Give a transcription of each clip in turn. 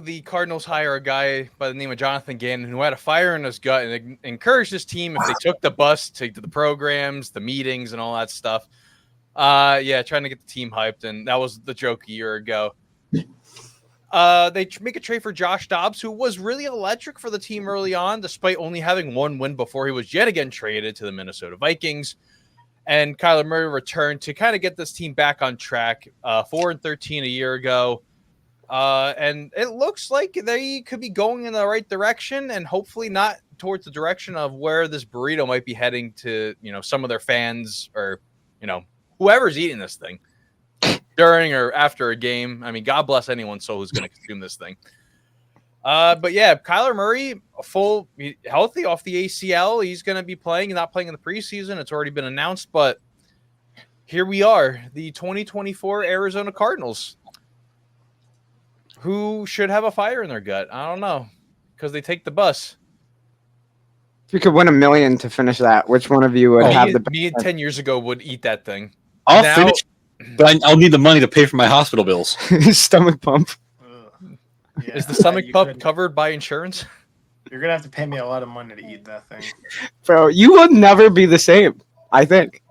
the Cardinals hire a guy by the name of Jonathan Gannon who had a fire in his gut and encouraged his team if they took the bus to the programs, the meetings, and all that stuff. Yeah, trying to get the team hyped, and that was the joke a year ago. They make a trade for Josh Dobbs, who was really electric for the team early on, despite only having one win before he was yet again traded to the Minnesota Vikings. And Kyler Murray returned to kind of get this team back on track. 4-13 a year ago. And it looks like they could be going in the right direction and hopefully not towards the direction of where this burrito might be heading to, some of their fans or, whoever's eating this thing during or after a game. I mean, God bless anyone's soul who's going to consume this thing. But yeah, Kyler Murray, healthy off the ACL. He's going to be playing and not playing in the preseason. It's already been announced, but here we are, the 2024 Arizona Cardinals, who should have a fire in their gut. I don't know, because they take the bus. If you could win $1 million to finish that, which one of you would have the best? Me 10 years ago would eat that thing. I'll finish, but I'll need the money to pay for my hospital bills. Stomach pump. Yeah, is the stomach pump covered by insurance? You're gonna have to pay me a lot of money to eat that thing, bro. You will never be the same. I think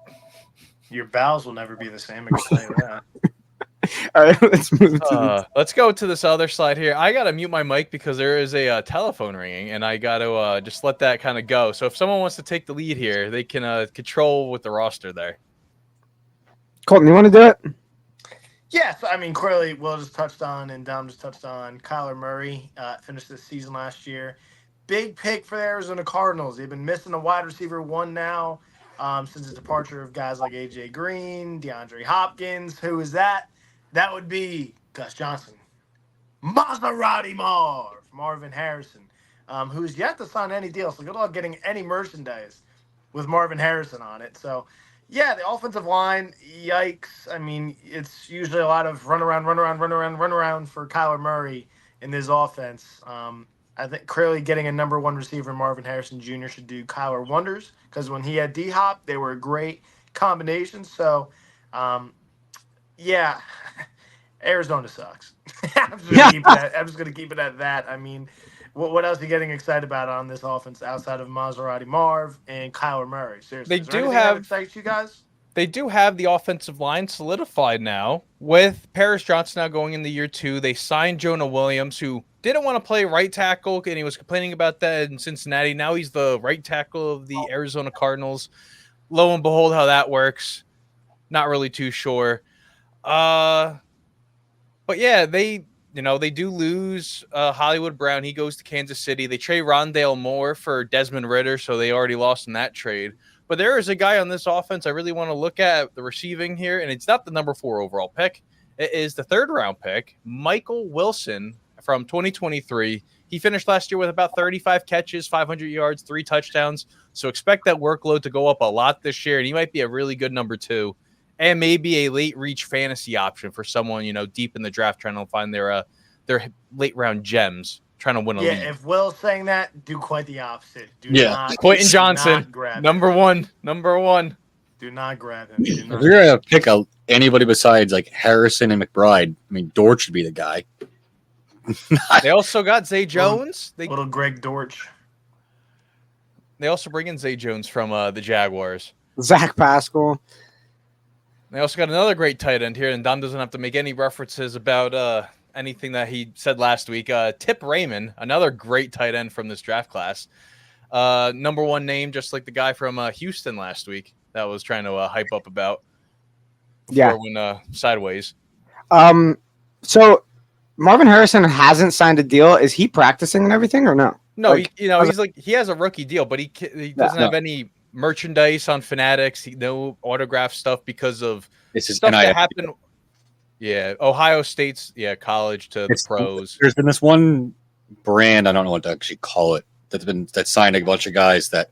your bowels will never be the same. I can tell you that. All right, let's move to let's go to this other slide here. I gotta mute my mic because there is a telephone ringing, and I gotta just let that kind of go. So if someone wants to take the lead here, they can control with the roster there. Colton, you want to do it? Yes, I mean, clearly Will just touched on and Dom just touched on Kyler Murray, finished this season last year. Big pick for the Arizona Cardinals. They've been missing a wide receiver one now since the departure of guys like A.J. Green, DeAndre Hopkins. Who is that? That would be Gus Johnson. Maserati Marvin Harrison, who's yet to sign any deal. So good luck getting any merchandise with Marvin Harrison on it. So, yeah, the offensive line, yikes. I mean, it's usually a lot of run around for Kyler Murray in this offense. I think clearly getting a number one receiver, Marvin Harrison Jr., should do Kyler wonders because when he had D-Hop, they were a great combination. So, yeah, Arizona sucks. I'm just going to keep it at that. I mean, what else are you getting excited about on this offense outside of Maserati Marv and Kyler Murray? Seriously, that excites you guys? They do have the offensive line solidified now with Paris Johnson now going into year 2. They signed Jonah Williams, who didn't want to play right tackle, and he was complaining about that in Cincinnati. Now he's the right tackle of the Arizona Cardinals. Lo and behold, how that works. Not really too sure. But yeah, they do lose Hollywood Brown. He goes to Kansas City. They trade Rondale Moore for Desmond Ridder, so they already lost in that trade. But there is a guy on this offense I really want to look at the receiving here, and it's not the number 4 overall pick. It is the 3rd round pick, Michael Wilson from 2023. He finished last year with about 35 catches, 500 yards, 3 touchdowns. So expect that workload to go up a lot this year, and he might be a really good number 2. And maybe a late reach fantasy option for someone, deep in the draft trying to find their late round gems, trying to win a league. Yeah, if Will's saying that, do quite the opposite. Quentin Johnson, number one. Do not grab him. If you're going to pick anybody besides like Harrison and McBride, I mean, Dortch should be the guy. They also got Zay Jones. Little Greg Dortch. They also bring in Zay Jones from the Jaguars. Zach Pascal. They also got another great tight end here, and Don doesn't have to make any references about anything that he said last week. Tip Raymond, another great tight end from this draft class. Number 1 name, just like the guy from Houston last week that was trying to hype up about. Yeah. Went sideways. So Marvin Harrison hasn't signed a deal. Is he practicing and everything or no? No, he has a rookie deal, but he doesn't have any merchandise on Fanatics, no autograph stuff because of stuff that happened. Yeah, Ohio State's college to the pros. There's been this one brand, I don't know what to actually call it, that signed a bunch of guys that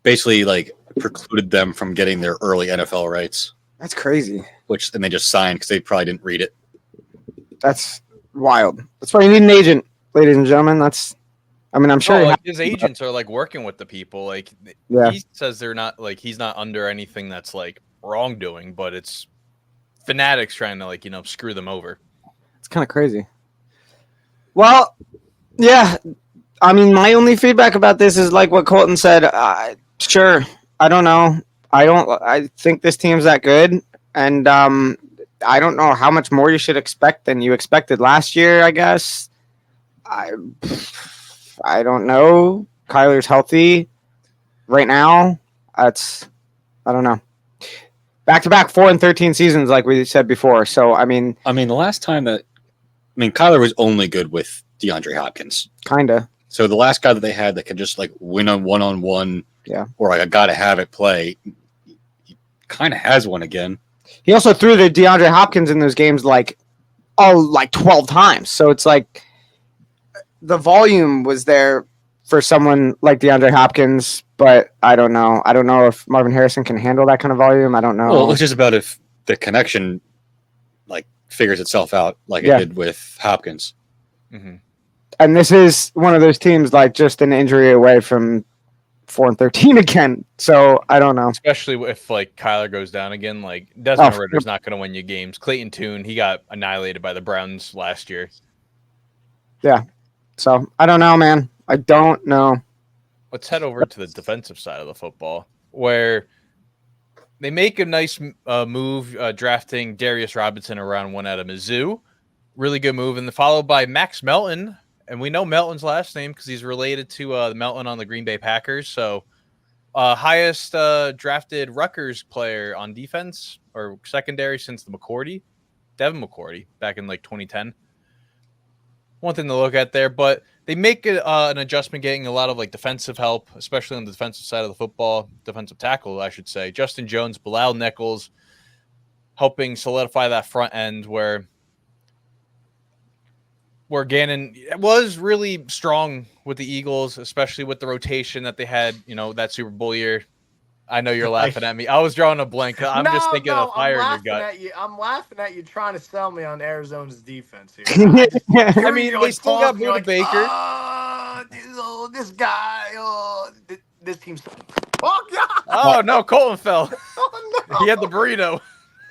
basically like precluded them from getting their early NFL rights. That's crazy. And they just signed because they probably didn't read it. That's wild. That's why you need an agent, ladies and gentlemen. I'm sure his agents are like working with the people. Like he says they're not like he's not under anything that's like wrongdoing, but it's Fanatics trying to screw them over. It's kind of crazy. Well, yeah. I mean, my only feedback about this is like what Colton said. Sure, I don't know. I think this team's that good, and I don't know how much more you should expect than you expected last year. I guess. I I don't know. Kyler's healthy right now. I don't know. Back to back 4-13 seasons, like we said before. So I mean, the last time Kyler was only good with DeAndre Hopkins. kinda. So the last guy that they had that could just like win on one, Yeah. or like a guy to have it play, he kind of has one again. He also threw to DeAndre Hopkins in those games like 12 times. So it's like the volume was there for someone like DeAndre Hopkins, but I don't know. I don't know if Marvin Harrison can handle that kind of volume. I don't know. Well, it's just about if the connection like figures itself out like it did with Hopkins. Mm-hmm. And this is one of those teams like just an injury away from 4-13 again. So I don't know. Especially if like Kyler goes down again, like Desmond Ritter's not going to win you games. Clayton Tune, he got annihilated by the Browns last year. Yeah. So I don't know, man. I don't know. Let's head over to the defensive side of the football, where they make a nice move drafting Darius Robinson around one out of Mizzou. Really good move. And followed by Max Melton. And we know Melton's last name because he's related to the Melton on the Green Bay Packers. So highest drafted Rutgers player on defense or secondary since the Devin McCourty, back in like 2010. One thing to look at there, but they make an adjustment getting a lot of like defensive help, especially on the defensive side of the football, defensive tackle, I should say. Justin Jones, Bilal Nichols helping solidify that front end where Gannon was really strong with the Eagles, especially with the rotation that they had, that Super Bowl year. I know you're laughing at me. I was drawing a blank. I'm just thinking of fire in your gut. I'm laughing at you trying to sell me on Arizona's defense here. I mean, they still got Buda Baker. This guy, this team's. Oh, God. Oh, no, Colton fell. Oh, no. He had the burrito.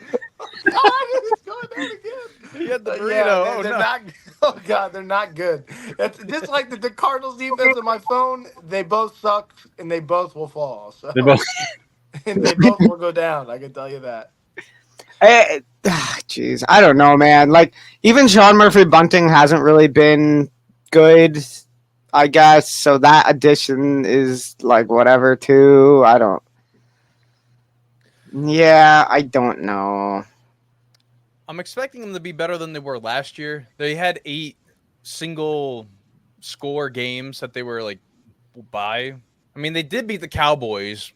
God, it's going down again. He had the burrito. They're not good. It's just like the Cardinals defense on my phone. They both suck, and they both will fall. So They both and they both will go down. I can tell you that. Jeez, I don't know, man. Like even Sean Murphy Bunting hasn't really been good, I guess. So that addition is like whatever too. I don't know. I'm expecting them to be better than they were last year. They had 8 single score games that they were like by. I mean, they did beat the Cowboys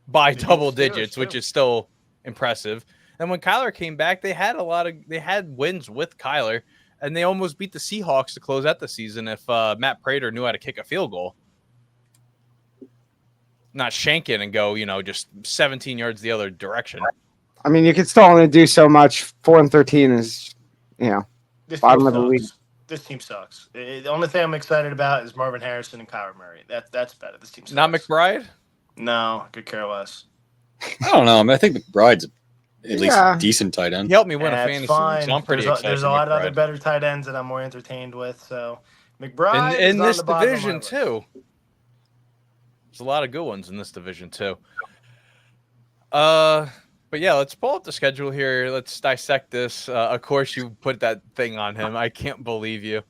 by double digits, which is still impressive. And when Kyler came back, they had wins with Kyler, and they almost beat the Seahawks to close out the season if Matt Prater knew how to kick a field goal. Not shank it and go, just 17 yards the other direction. I mean, you can still only do so much. 4-13 is, bottom of the league. This team sucks. The only thing I'm excited about is Marvin Harrison and Kyler Murray. That's better. This team sucks. Not McBride? No, could care less. I don't know. I mean, I think McBride's at least a decent tight end. He helped me win a fantasy. Fine. So I'm pretty excited. There's a lot of other better tight ends that I'm more entertained with. So McBride in this division too. There's a lot of good ones in this division too. But yeah, let's pull up the schedule here. Let's dissect this. Of course, you put that thing on him. I can't believe you.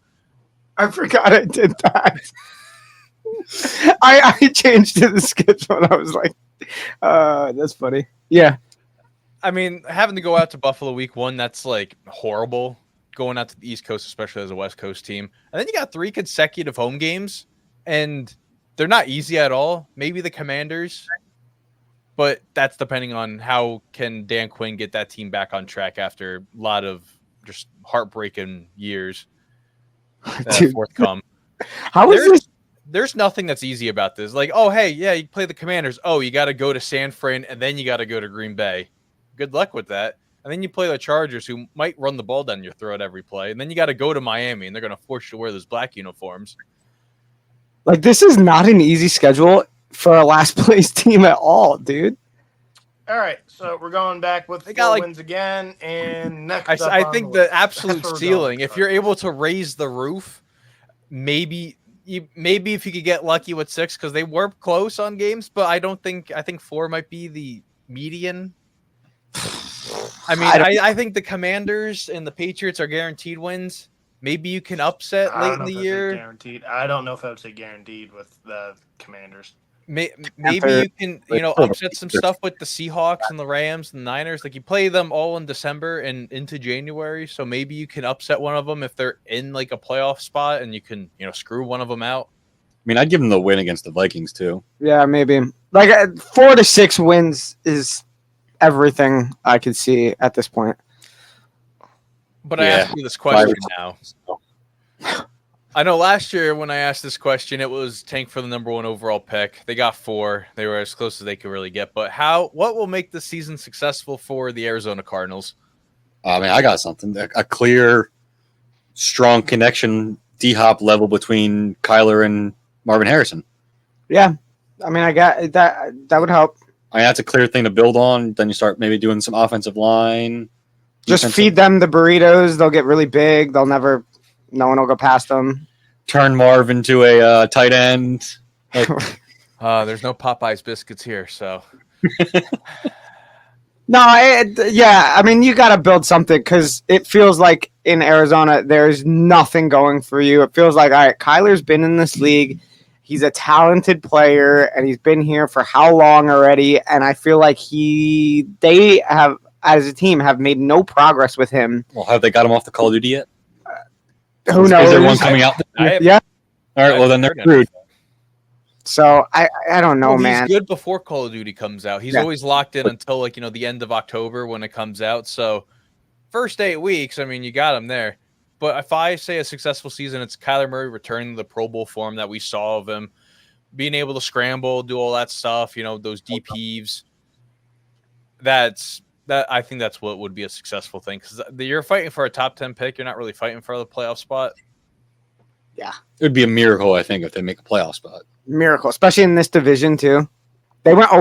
I forgot I did that. I changed to the schedule. And I was like, that's funny. Yeah. I mean, having to go out to Buffalo week 1, that's like horrible. Going out to the East Coast, especially as a West Coast team. And then you got 3 consecutive home games, and they're not easy at all. Maybe the Commanders. But that's depending on how can Dan Quinn get that team back on track after a lot of just heartbreaking years that forthcome. How is this? There's nothing that's easy about this. Like, oh, hey, yeah, you play the Commanders. Oh, you got to go to San Fran, and then you got to go to Green Bay. Good luck with that. And then you play the Chargers, who might run the ball down your throat every play. And then you got to go to Miami, and they're going to force you to wear those black uniforms. Like, this is not an easy schedule for a last place team at all, dude. All right, so we're going back with 4 wins again, and next I think the absolute ceiling, if you're able to raise the roof maybe if you could get lucky with 6, because they were close on games, but I think 4 might be the median. I mean, I think the Commanders and the Patriots are guaranteed wins. Maybe you can upset I late don't in know the if I'd say year. guaranteed. I don't know if I would say guaranteed with the Commanders. Maybe Panther- you can, upset some stuff with the Seahawks and the Rams and the Niners. Like, you play them all in December and into January, so maybe you can upset one of them if they're in like a playoff spot, and you can, screw one of them out. I mean, I'd give them the win against the Vikings too. Yeah, maybe. Like 4 to 6 wins is everything I could see at this point. But I Yeah. ask you this question now. I know last year when I asked this question, it was tank for the number 1 overall pick. They got 4. They were as close as they could really get. But what will make the season successful for the Arizona Cardinals? I mean, I got something. A clear, strong connection, D-Hop level between Kyler and Marvin Harrison. Yeah, I mean, I got that. That would help. I mean, that's a clear thing to build on. Then you start maybe doing some offensive line. Just defensive- feed them the burritos. They'll get really big. No one will go past them. Turn Marvin to a tight end. There's no Popeyes biscuits here, so No, I mean, you got to build something because it feels like in Arizona, there's nothing going for you. It feels like, all right, Kyler's been in this league. He's a talented player, and he's been here for how long already? And I feel like they have, as a team, have made no progress with him. Well, have they got him off the Call of Duty yet? Who knows? Is there one coming out? Yeah. All right, well, then they're screwed. So I don't know, man. He's good before Call of Duty comes out. He's always locked in until the end of October when it comes out. So first 8 weeks, I mean, you got him there. But if I say a successful season, it's Kyler Murray returning to the Pro Bowl form that we saw of him, being able to scramble, do all that stuff, those deep heaves. I think that's what would be a successful thing, because you're fighting for a top 10 pick. You're not really fighting for the playoff spot. Yeah. It would be a miracle, I think, if they make a playoff spot. Miracle, especially in this division too. They went